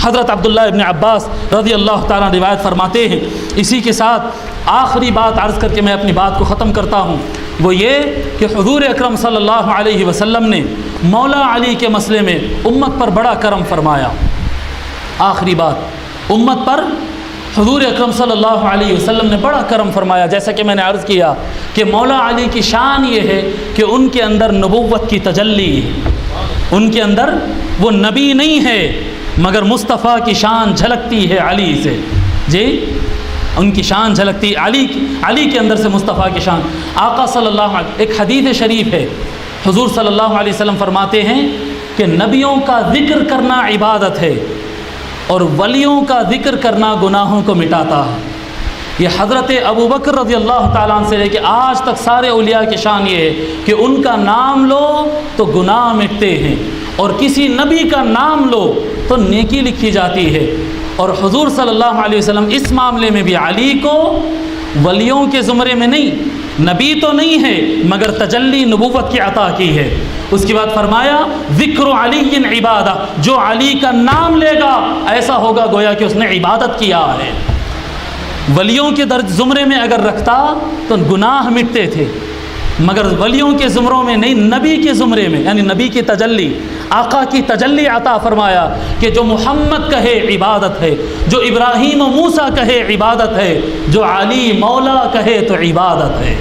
حضرت عبداللہ ابن عباس رضی اللہ تعالیٰ روایت فرماتے ہیں۔ اسی کے ساتھ آخری بات عرض کر کے میں اپنی بات کو ختم کرتا ہوں، وہ یہ کہ حضور اکرم صلی اللہ علیہ وسلم نے مولا علی کے مسئلے میں امت پر بڑا کرم فرمایا۔ آخری بات، امت پر حضور اکرم صلی اللہ علیہ وسلم نے بڑا کرم فرمایا۔ جیسا کہ میں نے عرض کیا کہ مولا علی کی شان یہ ہے کہ ان کے اندر نبوت کی تجلی ہے، ان کے اندر وہ نبی نہیں ہے مگر مصطفیٰ کی شان جھلکتی ہے علی سے، جی ان کی شان جھلکتی، علی کے اندر سے مصطفیٰ کی شان۔ آقا صلی اللہ علیہ، ایک حدیث شریف ہے، حضور صلی اللہ علیہ وسلم فرماتے ہیں کہ نبیوں کا ذکر کرنا عبادت ہے اور ولیوں کا ذکر کرنا گناہوں کو مٹاتا ہے۔ یہ حضرت ابو بکر رضی اللہ تعالیٰ عنہ سے لے کے آج تک سارے اولیاء کی شان یہ ہے کہ ان کا نام لو تو گناہ مٹتے ہیں، اور کسی نبی کا نام لو تو نیکی لکھی جاتی ہے۔ اور حضور صلی اللہ علیہ وسلم اس معاملے میں بھی علی کو ولیوں کے زمرے میں نہیں، نبی تو نہیں ہے مگر تجلی نبوت کی عطا کی ہے۔ اس کے بعد فرمایا ذکر علی عبادہ، جو علی کا نام لے گا ایسا ہوگا گویا کہ اس نے عبادت کیا ہے۔ ولیوں کے زمرے میں اگر رکھتا تو گناہ مٹتے تھے، مگر ولیوں کے زمروں میں نہیں، نبی کے زمرے میں، یعنی نبی کی تجلی، آقا کی تجلی عطا فرمایا کہ جو محمد کہے عبادت ہے، جو ابراہیم و موسیٰ کہے عبادت ہے، جو علی مولا کہے تو عبادت ہے،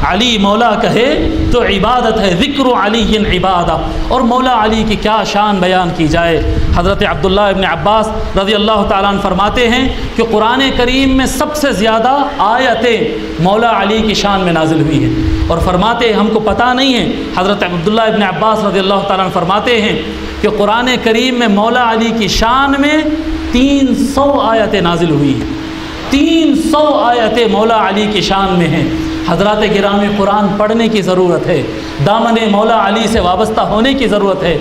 علی مولا کہے تو عبادت ہے۔ ذکر علی عبادہ، اور مولا علی کی کیا شان بیان کی جائے۔ حضرت عبداللہ ابن عباس رضی اللہ تعالیٰ عنہ فرماتے ہیں کہ قرآن کریم میں سب سے زیادہ آیتیں مولا علی کی شان میں نازل ہوئی ہیں، اور فرماتے ہیں ہم کو پتہ نہیں ہے، حضرت عبداللہ ابن عباس رضی اللہ تعالیٰ عنہ فرماتے ہیں کہ قرآن کریم میں مولا علی کی شان میں 300 آیتیں نازل ہوئی ہیں، 300 آیتیں مولا علی کی شان میں ہیں۔ حضرات گرامی، قرآن پڑھنے کی ضرورت ہے، دامن مولا علی سے وابستہ ہونے کی ضرورت ہے۔